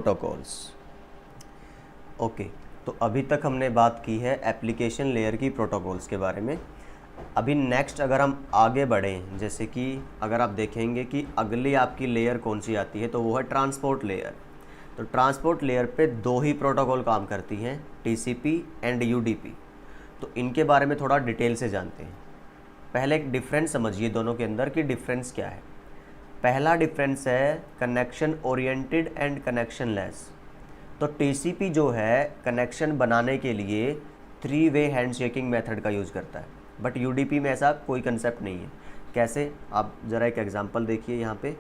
Protocols. Okay, तो अभी तक हमने बात की है एप्लीकेशन लेयर की प्रोटोकॉल्स के बारे में। अभी नेक्स्ट अगर हम आगे बढ़ें, जैसे कि अगर आप देखेंगे कि अगली आपकी लेयर कौन सी आती है, तो वो है ट्रांसपोर्ट लेयर। तो ट्रांसपोर्ट लेयर पे दो ही प्रोटोकॉल काम करती हैं, टीसीपी एंड यूडीपी। तो इनके बारे में थोड़ा डिटेल से जानते हैं। पहले एक डिफरेंस समझिए दोनों के अंदर कि डिफरेंस क्या है। पहला डिफरेंस है connection oriented and connection less. तो टीसीपी जो है कनेक्शन बनाने के लिए 3 वे हैंडशेकिंग मेथड का यूज़ करता है, बट यूडीपी में ऐसा कोई कंसेप्ट नहीं है। कैसे, आप ज़रा एक एग्जांपल देखिए। यहाँ पे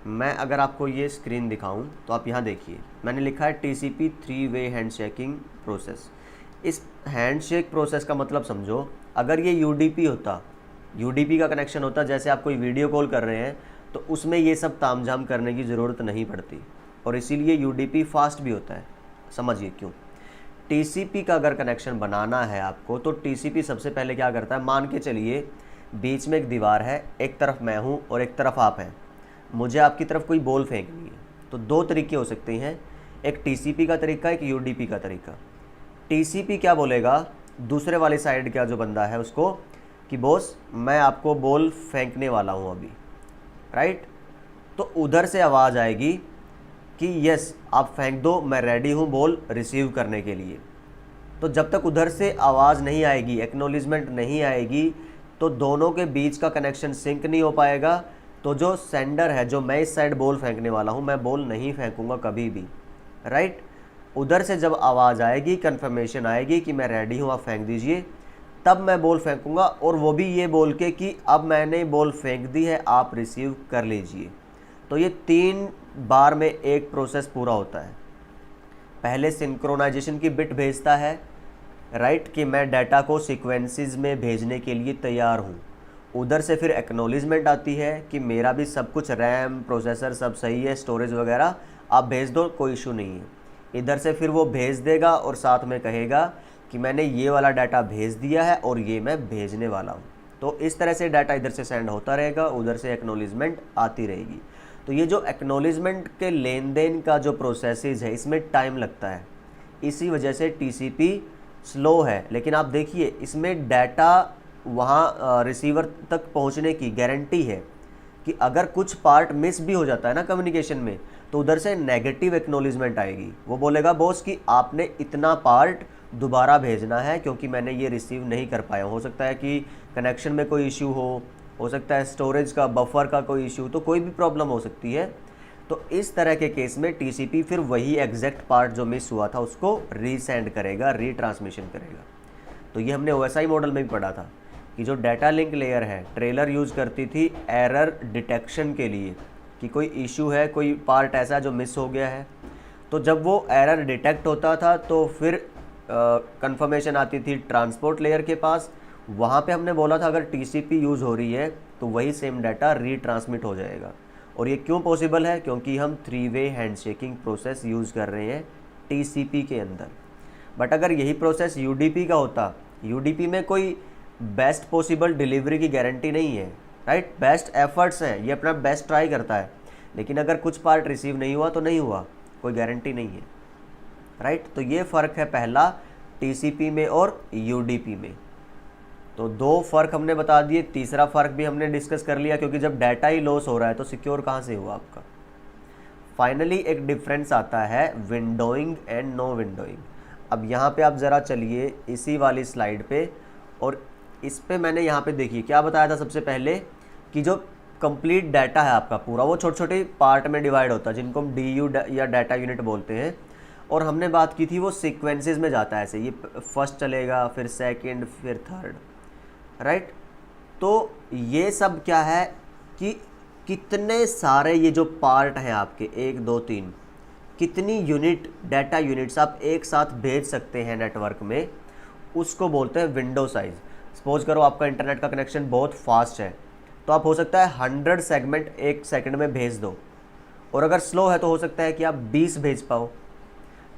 मैं अगर आपको ये स्क्रीन दिखाऊं तो आप यहाँ देखिए, मैंने लिखा है टीसीपी 3 वे हैंडशेकिंग प्रोसेस। इस हैंडशेक प्रोसेस का मतलब समझो, अगर ये यूडीपी होता, यूडीपी का कनेक्शन होता, जैसे आप कोई वीडियो कॉल कर रहे हैं तो उसमें ये सब तामझाम करने की ज़रूरत नहीं पड़ती, और इसीलिए यूडीपी फास्ट भी होता है। समझिए क्यों। टीसीपी का अगर कनेक्शन बनाना है आपको, तो टीसीपी सबसे पहले क्या करता है, मान के चलिए बीच में एक दीवार है, एक तरफ मैं हूँ और एक तरफ आप हैं, मुझे आपकी तरफ कोई बॉल फेंकनी है। तो दो तरीके हो सकते हैं, एक टीसीपी का तरीका, एक यूडीपी का तरीका। टीसीपी क्या बोलेगा दूसरे वाली साइड का जो बंदा है उसको, कि बॉस मैं आपको बॉल फेंकने वाला हूँ अभी, राइट। तो उधर से आवाज़ आएगी कि यस आप फेंक दो, मैं रेडी हूँ बॉल रिसीव करने के लिए। तो जब तक उधर से आवाज़ नहीं आएगी, एक्नॉलेजमेंट नहीं आएगी, तो दोनों के बीच का कनेक्शन सिंक नहीं हो पाएगा। तो जो सेंडर है, जो मैं इस साइड बॉल फेंकने वाला हूँ, मैं बॉल नहीं फेंकूंगा कभी भी, राइट। उधर से जब आवाज़ आएगी, कन्फर्मेशन आएगी कि मैं रेडी हूँ, आप फेंक दीजिए, तब मैं बॉल फेंकूंगा, और वो भी ये बोल के कि अब मैंने बॉल फेंक दी है, आप रिसीव कर लीजिए। तो ये 3 बार में एक प्रोसेस पूरा होता है। पहले सिंक्रोनाइजेशन की बिट भेजता है, राइट, कि मैं डाटा को सीक्वेंसेस में भेजने के लिए तैयार हूँ। उधर से फिर एक्नॉलेजमेंट आती है कि मेरा भी सब कुछ, रैम प्रोसेसर सब सही है, स्टोरेज वगैरह आप भेज दो, कोई इशू नहीं है। इधर से फिर वो भेज देगा और साथ में कहेगा कि मैंने ये वाला डाटा भेज दिया है और ये मैं भेजने वाला हूँ। तो इस तरह से डाटा इधर से सेंड होता रहेगा, उधर से एक्नॉलेजमेंट आती रहेगी। तो ये जो एक्नॉलेजमेंट के लेन देन का जो प्रोसेसेस है, इसमें टाइम लगता है, इसी वजह से टीसीपी स्लो है। लेकिन आप देखिए इसमें डाटा वहाँ रिसीवर तक पहुँचने की गारंटी है कि अगर कुछ पार्ट मिस भी हो जाता है ना कम्युनिकेशन में, तो उधर से नेगेटिव एक्नॉलेजमेंट आएगी। वो बोलेगा बॉस कि आपने इतना पार्ट दोबारा भेजना है, क्योंकि मैंने ये रिसीव नहीं कर पाया। हो सकता है कि कनेक्शन में कोई इश्यू हो सकता है स्टोरेज का, बफर का कोई इश्यू, तो कोई भी प्रॉब्लम हो सकती है। तो इस तरह के केस में टीसीपी फिर वही एग्जैक्ट पार्ट जो मिस हुआ था उसको रीसेंड करेगा, रीट्रांसमिशन करेगा। तो ये हमने ओएसआई मॉडल में भी पढ़ा था कि जो डाटा लिंक लेयर है, ट्रेलर यूज़ करती थी एरर डिटेक्शन के लिए, कि कोई इशू है, कोई पार्ट ऐसा जो मिस हो गया है। तो जब वो एरर डिटेक्ट होता था तो फिर कंफर्मेशन आती थी ट्रांसपोर्ट लेयर के पास। वहाँ पे हमने बोला था अगर टीसीपी यूज़ हो रही है तो वही सेम डाटा रीट्रांसमिट हो जाएगा। और ये क्यों पॉसिबल है, क्योंकि हम 3 वे हैंडशेकिंग प्रोसेस यूज़ कर रहे हैं टीसीपी के अंदर। बट अगर यही प्रोसेस यूडीपी का होता, यूडीपी में कोई बेस्ट पॉसिबल डिलीवरी की गारंटी नहीं है, राइट। बेस्ट एफर्ट्स हैं, ये अपना बेस्ट ट्राई करता है, लेकिन अगर कुछ पार्ट रिसीव नहीं हुआ तो नहीं हुआ, कोई गारंटी नहीं है, राइट। तो ये फ़र्क है पहला टीसीपी में और यूडीपी में। तो 2 फ़र्क हमने बता दिए, तीसरा फ़र्क भी हमने डिस्कस कर लिया, क्योंकि जब डाटा ही लॉस हो रहा है तो सिक्योर कहाँ से हुआ आपका। फाइनली एक डिफरेंस आता है विंडोइंग एंड नो विंडोइंग। अब यहाँ पे आप ज़रा चलिए इसी वाली स्लाइड पे, और इस पे मैंने यहाँ पे देखिए क्या बताया था सबसे पहले, कि जो कंप्लीट डाटा है आपका पूरा, वो छोटे छोटे पार्ट में डिवाइड होता है, जिनको हम डीयू या डाटा यूनिट बोलते हैं। और हमने बात की थी वो सीक्वेंसेस में जाता है, ऐसे ये फर्स्ट चलेगा, फिर सेकंड, फिर थर्ड, राइट। तो ये सब क्या है कि कितने सारे ये जो पार्ट हैं आपके 1 2 3, कितनी यूनिट, डाटा यूनिट्स आप एक साथ भेज सकते हैं नेटवर्क में, उसको बोलते हैं विंडो साइज़। सपोज करो आपका इंटरनेट का कनेक्शन बहुत फास्ट है, तो आप हो सकता है 100 सेगमेंट 1 सेकंड में भेज दो, और अगर स्लो है तो हो सकता है कि आप 20 भेज पाओ।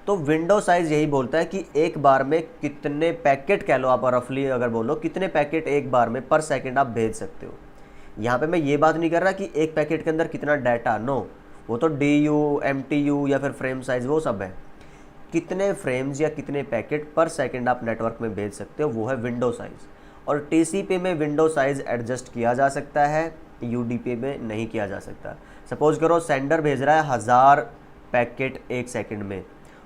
तो विंडो साइज़ यही बोलता है कि एक बार में कितने पैकेट, कह लो आप रफली अगर बोलो, कितने पैकेट एक बार में पर सेकंड आप भेज सकते हो। यहाँ पे मैं ये बात नहीं कर रहा कि एक पैकेट के अंदर कितना डाटा, नो, वो तो DU, MTU या फिर फ्रेम साइज़ वो सब है। कितने फ्रेम्स या कितने पैकेट पर सेकंड आप नेटवर्क में भेज सकते हो, वो है विंडो साइज़। और TCP में विंडो साइज़ एडजस्ट किया जा सकता है, UDP में नहीं किया जा सकता। सपोज करो सेंडर भेज रहा है 1000 पैकेट 1 सेकंड में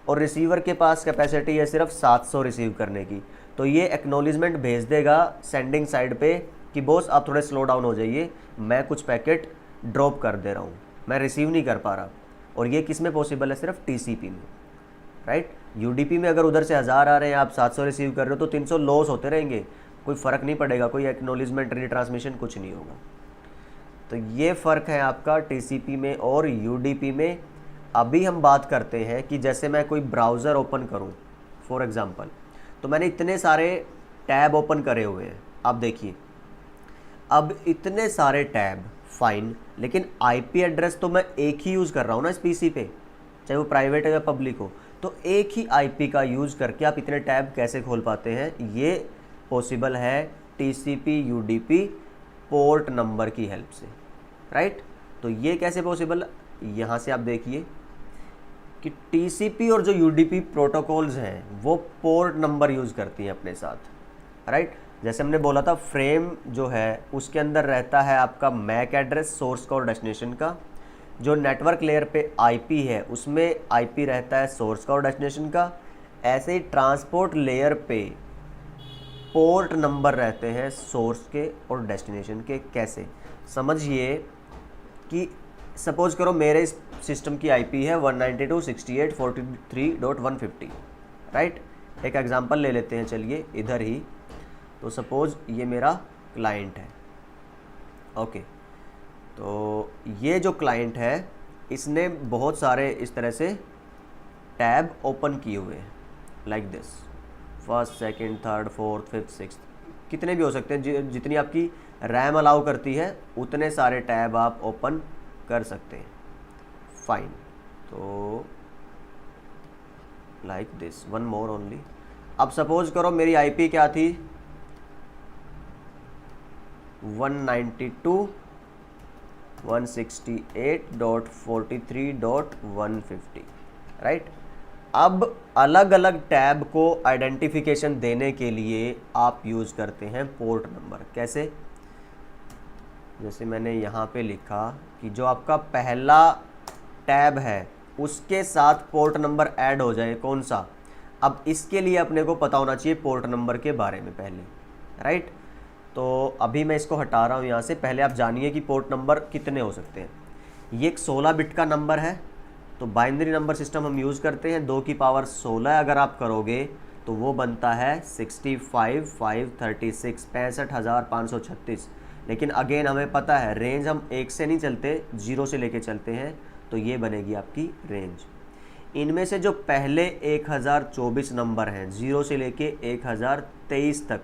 और रिसीवर के पास कैपेसिटी है सिर्फ 700 रिसीव करने की, तो ये एक्नॉलेजमेंट भेज देगा सेंडिंग साइड पे कि बॉस आप थोड़े स्लो डाउन हो जाइए, मैं कुछ पैकेट ड्रॉप कर दे रहा हूँ, मैं रिसीव नहीं कर पा रहा। और ये किस में पॉसिबल है? सिर्फ TCP में, राइट। UDP में अगर उधर से 1000 आ रहे हैं, आप 700 रिसीव कर रहे हो, तो 300 लॉस होते रहेंगे, कोई फ़र्क नहीं पड़ेगा, कोई एक्नॉलेजमेंट रिट्रांसमिशन कुछ नहीं होगा। तो ये फ़र्क है आपका TCP में और UDP में। अभी हम बात करते हैं कि जैसे मैं कोई ब्राउज़र ओपन करूं फॉर एग्ज़ाम्पल, तो मैंने इतने सारे टैब ओपन करे हुए हैं। अब देखिए, अब इतने सारे टैब फाइन, लेकिन IP एड्रेस तो मैं एक ही यूज़ कर रहा हूँ ना इस PC पे, चाहे वो प्राइवेट है या पब्लिक हो। तो एक ही IP का यूज़ करके आप इतने टैब कैसे खोल पाते हैं? ये पॉसिबल है TCP UDP पोर्ट नंबर की हेल्प से, राइट। तो ये कैसे पॉसिबल? यहाँ से आप देखिए कि TCP और जो UDP प्रोटोकॉल्स हैं वो पोर्ट नंबर यूज़ करती हैं अपने साथ, राइट। जैसे हमने बोला था, फ्रेम जो है उसके अंदर रहता है आपका मैक एड्रेस सोर्स का और डेस्टिनेशन का। जो नेटवर्क लेयर पे IP है उसमें IP रहता है सोर्स का और डेस्टिनेशन का। ऐसे ही ट्रांसपोर्ट लेयर पे पोर्ट नंबर रहते हैं सोर्स के और डेस्टिनेशन के। कैसे? समझिए कि सपोज करो मेरे इस सिस्टम की IP है 192.168.43.150, राइट। एक एग्जांपल ले लेते हैं, चलिए इधर ही। तो सपोज ये मेरा क्लाइंट है, ओके। तो ये जो क्लाइंट है इसने बहुत सारे इस तरह से टैब ओपन किए हुए हैं, like this, first, second, third, fourth, fifth, sixth, कितने भी हो सकते हैं। जितनी आपकी रैम अलाउ करती है उतने सारे टैब आप ओपन कर सकते हैं, फाइन। तो like this, one more only. अब सपोज करो मेरी IP क्या थी? 192.168.43.150, राइट। अब अलग अलग टैब को आइडेंटिफिकेशन देने के लिए आप यूज़ करते हैं पोर्ट नंबर। कैसे? जैसे मैंने यहाँ पे लिखा कि जो आपका पहला टैब है उसके साथ पोर्ट नंबर ऐड हो जाए, कौन सा? अब इसके लिए अपने को पता होना चाहिए पोर्ट नंबर के बारे में पहले, राइट। तो अभी मैं इसको हटा रहा हूँ यहाँ से। पहले आप जानिए कि पोर्ट नंबर कितने हो सकते हैं। ये एक 16 बिट का नंबर है, तो बाइनरी नंबर सिस्टम हम यूज़ करते हैं। 2 की पावर 16 अगर आप करोगे तो वो बनता है 65,536, 65,536। लेकिन अगेन हमें पता है रेंज हम 1 से नहीं चलते, 0 से लेके चलते हैं, तो ये बनेगी आपकी रेंज। इनमें से जो पहले 1024 नंबर हैं 0 से लेके 1023 तक,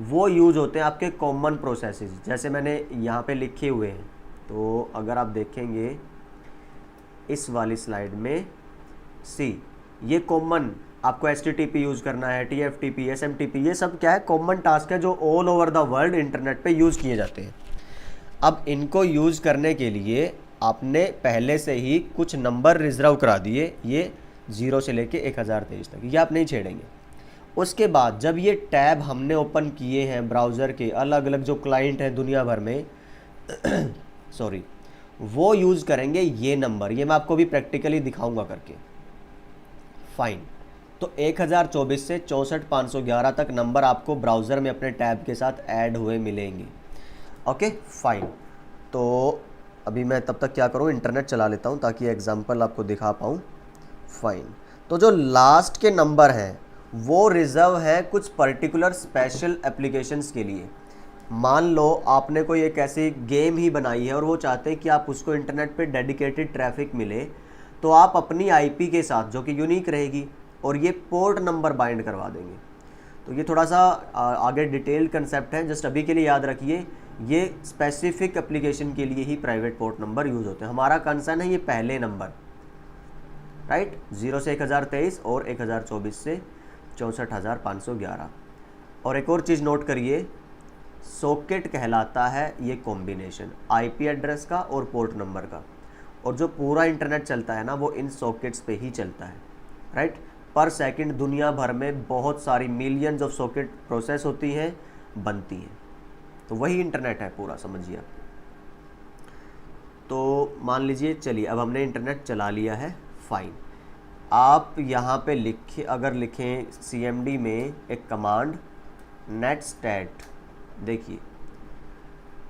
वो यूज होते हैं आपके कॉमन प्रोसेसेस, जैसे मैंने यहाँ पे लिखे हुए हैं। तो अगर आप देखेंगे इस वाली स्लाइड में, सी ये कॉमन, आपको HTTP यूज़ करना है, TFTP, SMTP, ये सब क्या है? कॉमन टास्क है जो all over the world internet पे यूज़ किए जाते हैं। अब इनको यूज़ करने के लिए आपने पहले से ही कुछ नंबर रिजर्व करा दिए, ये 0 से लेके 1023 तक, ये आप नहीं छेड़ेंगे। उसके बाद जब ये टैब हमने ओपन किए हैं ब्राउज़र के अलग अलग जो क्लाइंट हैं दुनिया भर में सॉरी, वो यूज़ करेंगे ये नंबर। ये मैं आपको भी प्रैक्टिकली दिखाऊंगा करके, फाइन। तो 1024 से 64,511 तक नंबर आपको ब्राउज़र में अपने टैब के साथ ऐड हुए मिलेंगे, ओके फाइन। तो अभी मैं तब तक क्या करूँ, इंटरनेट चला लेता हूँ ताकि एग्जांपल आपको दिखा पाऊँ, फाइन। तो जो लास्ट के नंबर हैं वो रिज़र्व है कुछ पर्टिकुलर स्पेशल एप्लीकेशंस के लिए। मान लो आपने कोई एक ऐसी गेम ही बनाई है और वो चाहते हैं कि आप उसको इंटरनेट पे डेडिकेटेड ट्रैफिक मिले, तो आप अपनी IP के साथ, जो कि यूनिक रहेगी, और ये पोर्ट नंबर बाइंड करवा देंगे। तो ये थोड़ा सा आगे डिटेल्ड कंसेप्ट है, जस्ट अभी के लिए याद रखिए ये स्पेसिफिक एप्लीकेशन के लिए ही प्राइवेट पोर्ट नंबर यूज़ होते हैं। हमारा कंसर्न है ये पहले नंबर, राइट, 0 से 1023 और 1024 से 64,511। और एक और चीज़ नोट करिए, सॉकेट कहलाता है ये कॉम्बिनेशन IP एड्रेस का और पोर्ट नंबर का। और जो पूरा इंटरनेट चलता है ना वो इन सॉकेट्स पे ही चलता है, राइट। पर सेकंड दुनिया भर में बहुत सारी मिलियंस ऑफ सॉकेट प्रोसेस होती हैं, बनती हैं, तो वही इंटरनेट है पूरा, समझिए आप। तो मान लीजिए, चलिए अब हमने इंटरनेट चला लिया है, फाइन। आप यहाँ पे लिखे, अगर लिखें CMD में एक कमांड netstat, देखिए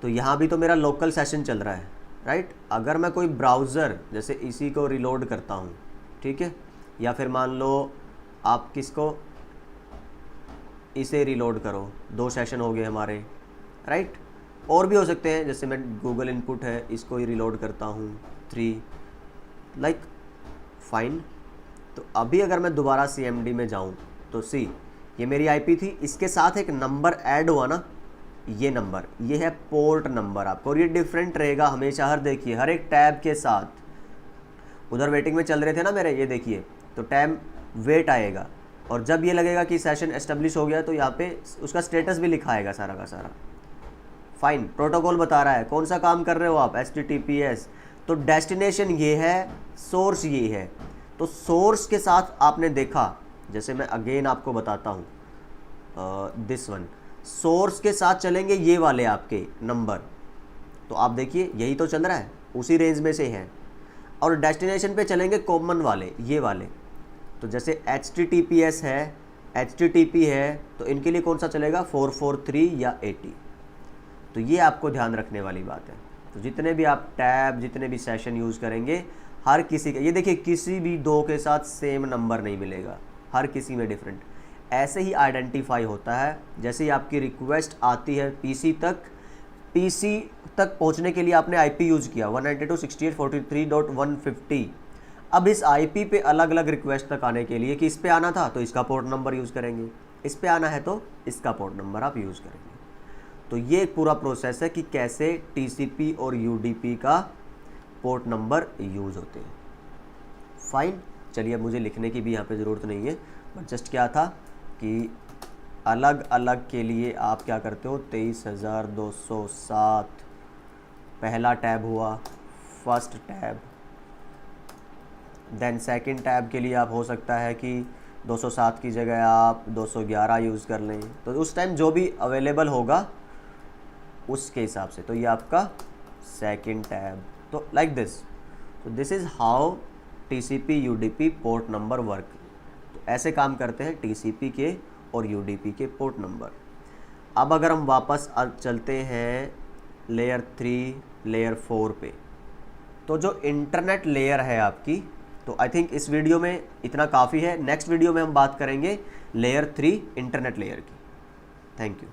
तो यहाँ भी तो मेरा लोकल सेशन चल रहा है, राइट। अगर मैं कोई ब्राउज़र जैसे इसी को रिलोड करता हूँ, ठीक है, या फिर मान लो आप किसको, इसे रिलोड करो, 2 सेशन हो गए हमारे, राइट। और भी हो सकते हैं, जैसे मैं गूगल इनपुट है इसको ही रिलोड करता हूँ 3, लाइक फाइन। तो अभी अगर मैं दोबारा CMD में जाऊँ तो सी, ये मेरी IP थी, इसके साथ एक नंबर ऐड हुआ ना, ये नंबर, ये है पोर्ट नंबर आपको, और ये डिफरेंट रहेगा हमेशा। हर देखिए हर एक टैब के साथ, उधर वेटिंग में चल रहे थे ना मेरे, ये देखिए तो टैब वेट आएगा, और जब ये लगेगा कि सेशन एस्टेब्लिश हो गया तो यहाँ पे उसका स्टेटस भी लिखा आएगा सारा का सारा। फाइन, प्रोटोकॉल बता रहा है कौन सा काम कर रहे हो आप, HTTPS। तो डेस्टिनेशन ये है, सोर्स ये है। तो सोर्स के साथ आपने देखा, जैसे मैं अगेन आपको बताता हूँ, दिस वन, सोर्स के साथ चलेंगे ये वाले आपके नंबर, तो आप देखिए यही तो चल रहा है, उसी रेंज में से है। और डेस्टिनेशन पे चलेंगे कॉमन वाले, ये वाले, तो जैसे HTTPS है, HTTP है, तो इनके लिए कौन सा चलेगा, 443 या 80। तो ये आपको ध्यान रखने वाली बात है। तो जितने भी आप टैब, जितने भी सेशन यूज़ करेंगे, हर किसी के, ये देखिए किसी भी 2 के साथ सेम नंबर नहीं मिलेगा, हर किसी में डिफरेंट। ऐसे ही आइडेंटिफाई होता है। जैसे ही आपकी रिक्वेस्ट आती है PC तक पहुंचने के लिए आपने IP यूज़ किया 192.168.43.150। अब इस IP पे अलग अलग रिक्वेस्ट तक आने के लिए कि इस पे आना था तो इसका पोर्ट नंबर यूज़ करेंगे, इस पे आना है तो इसका पोर्ट नंबर आप यूज़ करेंगे। तो ये एक पूरा प्रोसेस है कि कैसे TCP और UDP का पोर्ट नंबर यूज़ होते हैं। फाइन, चलिए अब मुझे लिखने की भी यहाँ पे ज़रूरत नहीं है, बट जस्ट क्या था कि अलग अलग के लिए आप क्या करते हो, 23,207 पहला टैब हुआ, first tab. Then second tab के लिए आप हो सकता है कि 207 की जगह आप 211 यूज़ कर लें, तो उस टाइम जो भी अवेलेबल होगा उसके हिसाब से। तो ये आपका सेकंड टैब, तो लाइक दिस। तो this is how TCP UDP port number work. तो ऐसे काम करते हैं TCP के और UDP के पोर्ट नंबर। अब अगर हम वापस चलते हैं लेयर 3 लेयर 4 पे, तो जो इंटरनेट लेयर है आपकी, तो आई थिंक इस वीडियो में इतना काफ़ी है। नेक्स्ट वीडियो में हम बात करेंगे लेयर 3 इंटरनेट लेयर की। Thank you.